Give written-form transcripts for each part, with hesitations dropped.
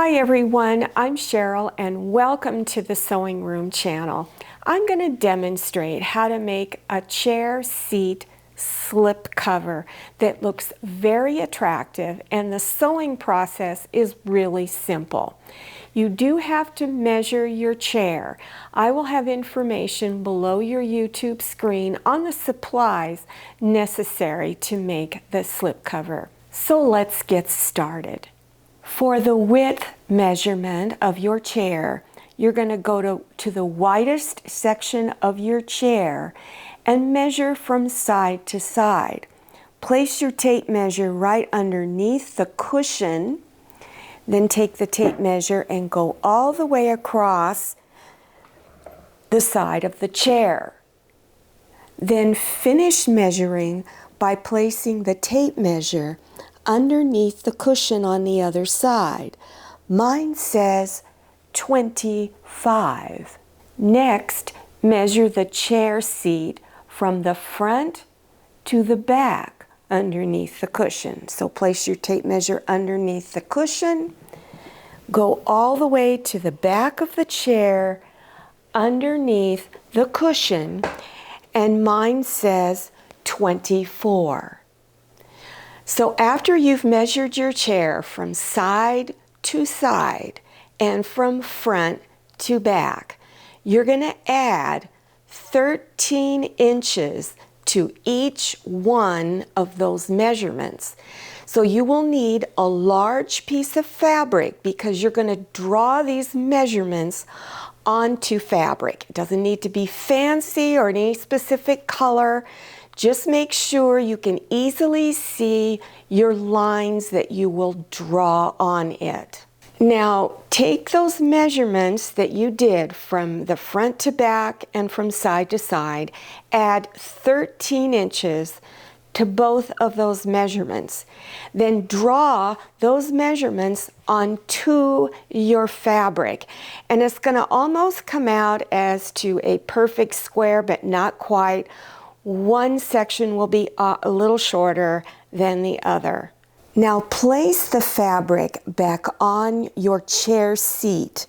Hi everyone, I'm Cheryl and welcome to the Sewing Room channel. I'm going to demonstrate how to make a chair seat slip cover that looks very attractive, and the sewing process is really simple. You do have to measure your chair. I will have information below your YouTube screen on the supplies necessary to make the slip cover. So let's get started. For the width measurement of your chair, you're going to go to the widest section of your chair and measure from side to side. Place your tape measure right underneath the cushion, then take the tape measure and go all the way across the side of the chair. Then finish measuring by placing the tape measure underneath the cushion on the other side. Mine says 25. Next, measure the chair seat from the front to the back underneath the cushion. So place your tape measure underneath the cushion, go all the way to the back of the chair underneath the cushion, and mine says 24. So after you've measured your chair from side to side and from front to back, you're going to add 13 inches to each one of those measurements. So you will need a large piece of fabric because you're going to draw these measurements onto fabric. It doesn't need to be fancy or any specific color. Just make sure you can easily see your lines that you will draw on it. Now, take those measurements that you did from the front to back and from side to side, add 13 inches to both of those measurements. Then draw those measurements onto your fabric. And it's going to almost come out as to a perfect square, but not quite. One section will be a little shorter than the other. Now place the fabric back on your chair seat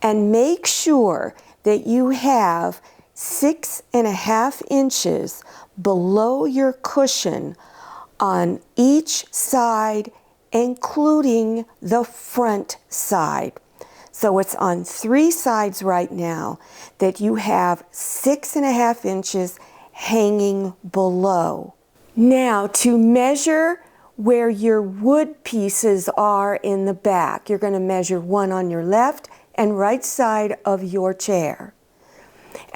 and make sure that you have 6.5 inches below your cushion on each side, including the front side. So it's on 3 sides right now that you have 6.5 inches hanging below. Now, to measure where your wood pieces are in the back, you're going to measure one on your left and right side of your chair.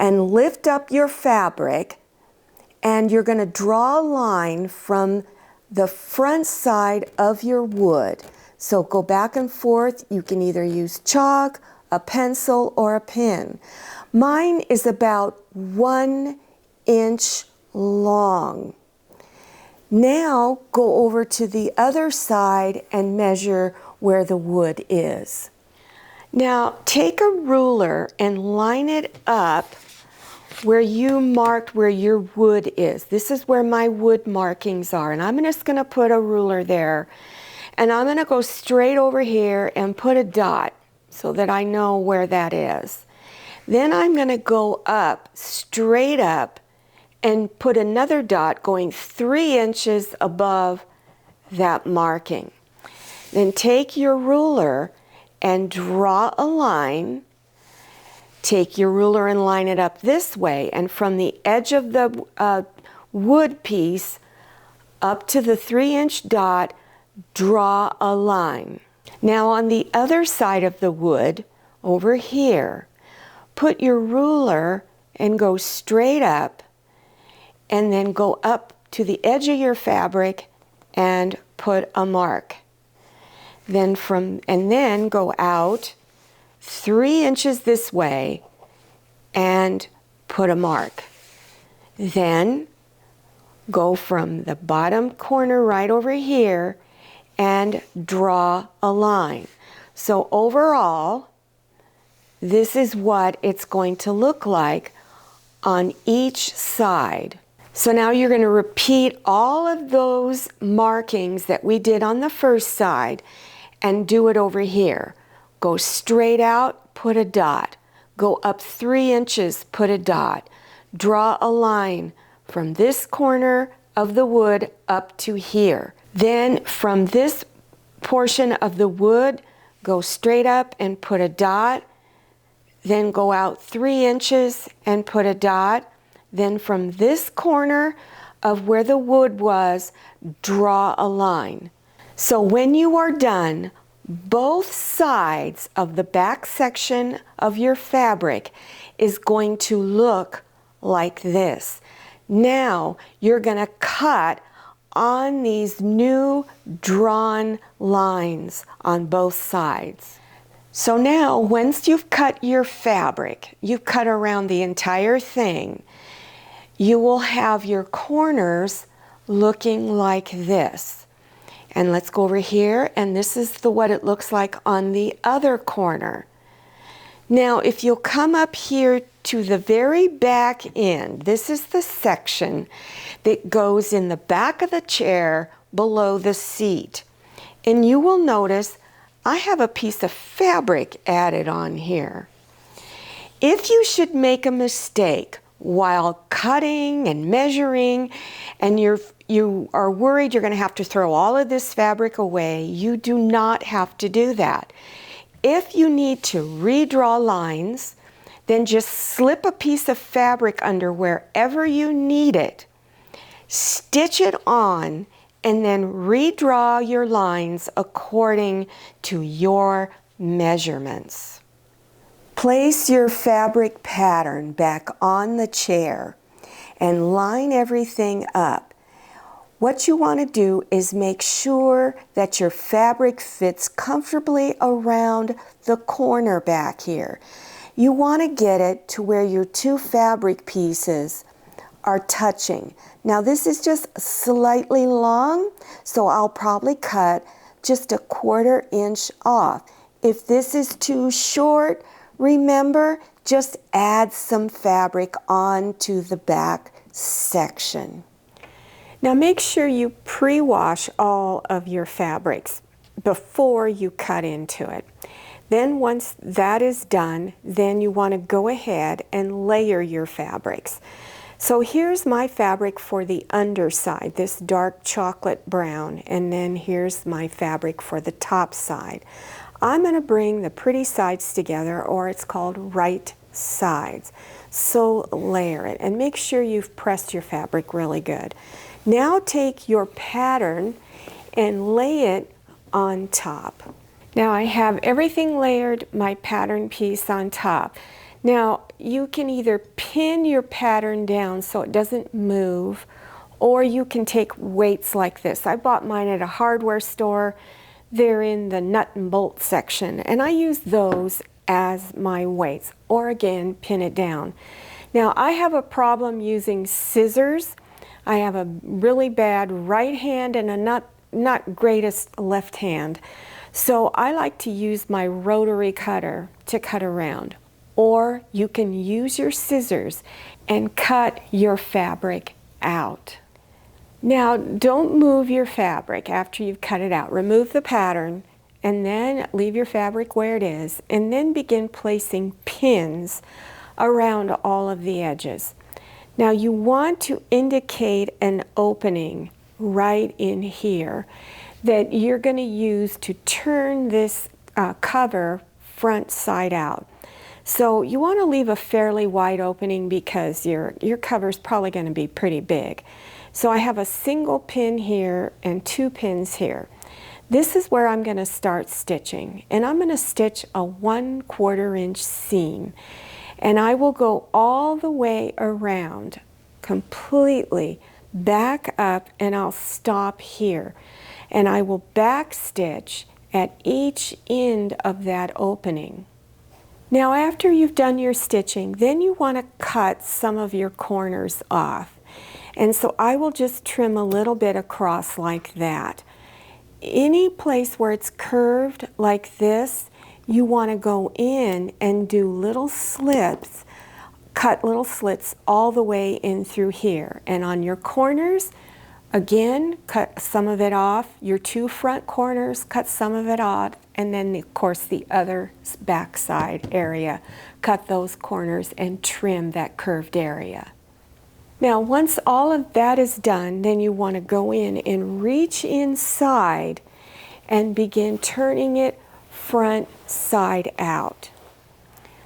And lift up your fabric, and you're going to draw a line from the front side of your wood. So go back and forth. You can either use chalk, a pencil, or a pen. Mine is about 1 inch long. Now go over to the other side and measure where the wood is. Now take a ruler and line it up where you marked where your wood is. This is where my wood markings are, and I'm just going to put a ruler there, and I'm going to go straight over here and put a dot so that I know where that is. Then I'm going to go up, straight up, and put another dot going 3 inches above that marking. Then take your ruler and draw a line. Take your ruler and line it up this way, and from the edge of the wood piece up to the 3-inch dot, draw a line. Now on the other side of the wood, over here, put your ruler and go straight up, and then go up to the edge of your fabric and put a mark. Then go out 3 inches this way and put a mark. Then go from the bottom corner right over here and draw a line. So overall, this is what it's going to look like on each side. So now you're going to repeat all of those markings that we did on the first side and do it over here. Go straight out, put a dot. Go up 3 inches, put a dot. Draw a line from this corner of the wood up to here. Then from this portion of the wood, go straight up and put a dot. Then go out 3 inches and put a dot. Then from this corner of where the wood was, draw a line. So when you are done, both sides of the back section of your fabric is going to look like this. Now you're going to cut on these new drawn lines on both sides. So now once you've cut your fabric, you've cut around the entire thing, you will have your corners looking like this. And let's go over here, and this is what it looks like on the other corner. Now, if you'll come up here to the very back end, this is the section that goes in the back of the chair below the seat. And you will notice I have a piece of fabric added on here. If you should make a mistake while cutting and measuring, and you are worried you're going to have to throw all of this fabric away, you do not have to do that. If you need to redraw lines, then just slip a piece of fabric under wherever you need it, stitch it on, and then redraw your lines according to your measurements. Place your fabric pattern back on the chair and line everything up. What you want to do is make sure that your fabric fits comfortably around the corner back here. You want to get it to where your two fabric pieces are touching. Now this is just slightly long, so I'll probably cut just a 1/4 inch off. If this is too short, remember, just add some fabric onto the back section. Now make sure you pre-wash all of your fabrics before you cut into it. Then once that is done, then you want to go ahead and layer your fabrics. So here's my fabric for the underside, this dark chocolate brown, and then here's my fabric for the top side. I'm going to bring the pretty sides together, or it's called right sides. So layer it and make sure you've pressed your fabric really good. Now take your pattern and lay it on top. Now I have everything layered, my pattern piece on top. Now you can either pin your pattern down so it doesn't move, or you can take weights like this. I bought mine at a hardware store. They're in the nut and bolt section, and I use those as my weights, or again, pin it down. Now I have a problem using scissors. I have a really bad right hand and a not greatest left hand. So I like to use my rotary cutter to cut around. Or you can use your scissors and cut your fabric out. Now don't move your fabric after you've cut it out. Remove the pattern and then leave your fabric where it is, and then begin placing pins around all of the edges. Now you want to indicate an opening right in here that you're going to use to turn this cover front side out. So you want to leave a fairly wide opening because your cover is probably going to be pretty big. So I have a single pin here and 2 pins here. This is where I'm going to start stitching, and I'm going to stitch a 1/4 inch seam, and I will go all the way around completely back up, and I'll stop here, and I will back stitch at each end of that opening. Now after you've done your stitching, then you want to cut some of your corners off. And so I will just trim a little bit across like that. Any place where it's curved like this, you want to go in and do little slips, cut little slits all the way in through here. And on your corners, Again, cut some of it off. Your two front corners, cut some of it off, and then of course the other back side area. Cut those corners and trim that curved area. Now once all of that is done, then you want to go in and reach inside and begin turning it front side out.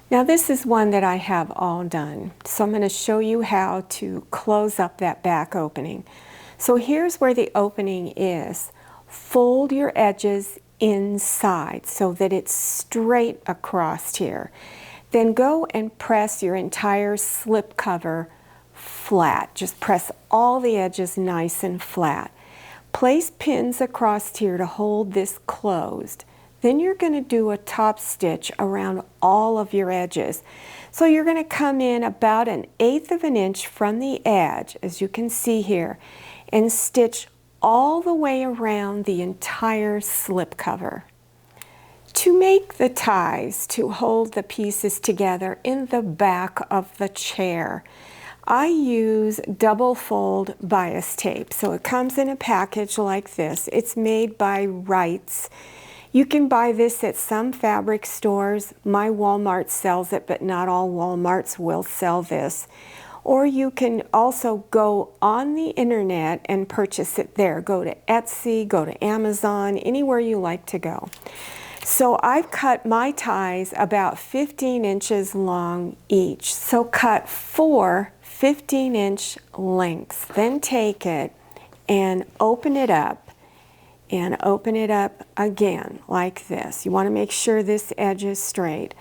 Now this is one that I have all done, so I'm going to show you how to close up that back opening. So here's where the opening is. Fold your edges inside so that it's straight across here. Then go and press your entire slip cover flat. Just press all the edges nice and flat. Place pins across here to hold this closed. Then you're going to do a top stitch around all of your edges. So you're going to come in about 1/8 of an inch from the edge, as you can see here, and stitch all the way around the entire slip cover. To make the ties to hold the pieces together in the back of the chair, I use double fold bias tape. So it comes in a package like this. It's made by Wrights. You can buy this at some fabric stores. My Walmart sells it, but not all Walmarts will sell this. Or you can also go on the internet and purchase it there. Go to Etsy, go to Amazon, anywhere you like to go. So I've cut my ties about 15 inches long each. So cut 4 15-inch lengths. Then take it and open it up and open it up again like this. You want to make sure this edge is straight.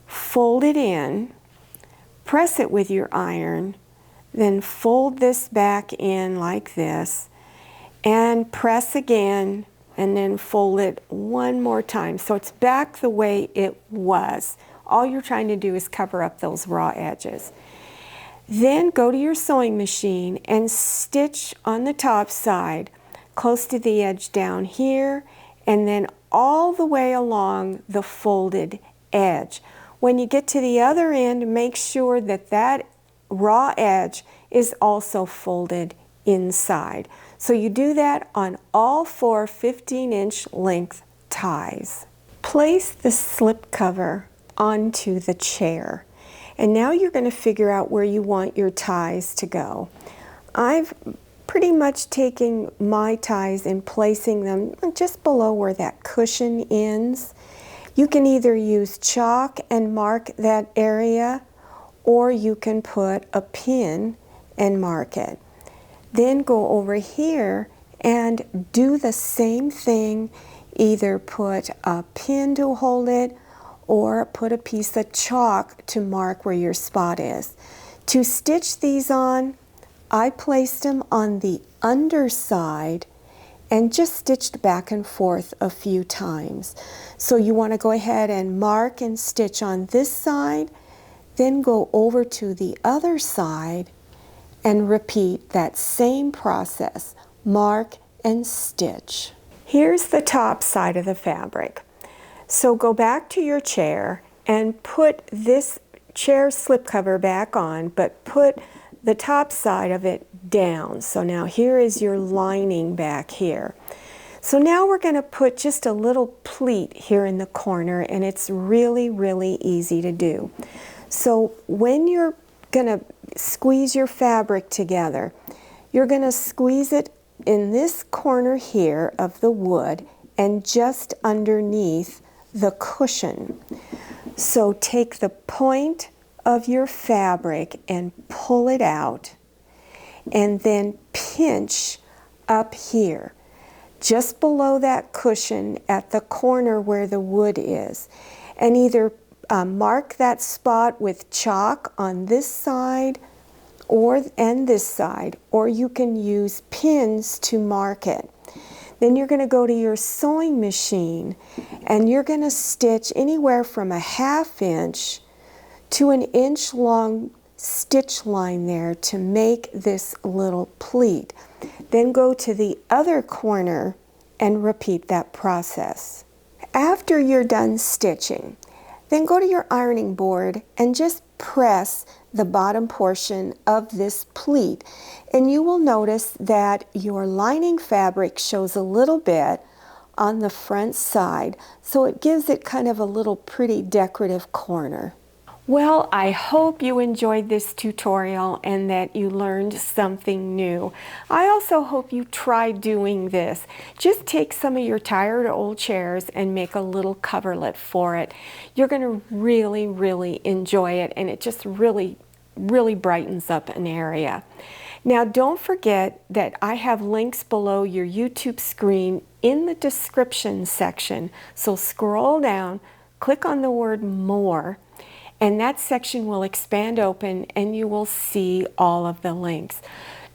Fold it in. Press it with your iron, then fold this back in like this, and press again, and then fold it one more time. So it's back the way it was. All you're trying to do is cover up those raw edges. Then go to your sewing machine and stitch on the top side, close to the edge down here, and then all the way along the folded edge. When you get to the other end, make sure that that raw edge is also folded inside. So you do that on all 4 15-inch length ties. Place the slip cover onto the chair. And now you're going to figure out where you want your ties to go. I've pretty much taken my ties and placing them just below where that cushion ends. You can either use chalk and mark that area, or you can put a pin and mark it. Then go over here and do the same thing. Either put a pin to hold it, or put a piece of chalk to mark where your spot is. To stitch these on, I placed them on the underside and just stitched back and forth a few times. So you want to go ahead and mark and stitch on this side, then go over to the other side and repeat that same process. Mark and stitch. Here's the top side of the fabric. So go back to your chair and put this chair slipcover back on, but put the top side of it down. So now here is your lining back here. So now we're going to put just a little pleat here in the corner, and it's really, really easy to do. So when you're going to squeeze your fabric together, you're going to squeeze it in this corner here of the wood and just underneath the cushion. So take the point of your fabric and pull it out, and then pinch up here just below that cushion at the corner where the wood is, and either mark that spot with chalk on this side and this side, or you can use pins to mark it. Then you're going to go to your sewing machine and you're going to stitch anywhere from a 1/2 inch to an inch long stitch line there to make this little pleat. Then go to the other corner and repeat that process. After you're done stitching, then go to your ironing board and just press the bottom portion of this pleat. And you will notice that your lining fabric shows a little bit on the front side, so it gives it kind of a little pretty decorative corner. Well, I hope you enjoyed this tutorial and that you learned something new. I also hope you try doing this. Just take some of your tired old chairs and make a little coverlet for it. You're going to really, really enjoy it, and it just really brightens up an area. Now, don't forget that I have links below your YouTube screen in the description section. So scroll down, click on the word More, and that section will expand open and you will see all of the links.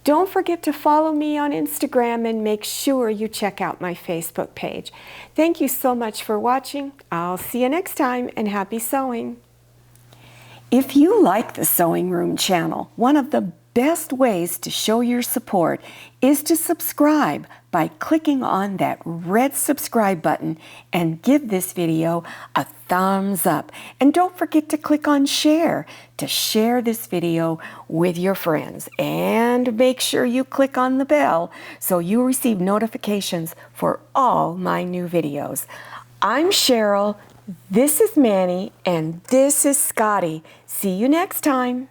Don't forget to follow me on Instagram and make sure you check out my Facebook page. Thank you so much for watching. I'll see you next time, and happy sewing. If you like the Sewing Room channel, one of the best ways to show your support is to subscribe by clicking on that red subscribe button and give this video a thumbs up. And don't forget to click on share to share this video with your friends. And make sure you click on the bell so you receive notifications for all my new videos. I'm Cheryl, this is Manny, and this is Scotty. See you next time.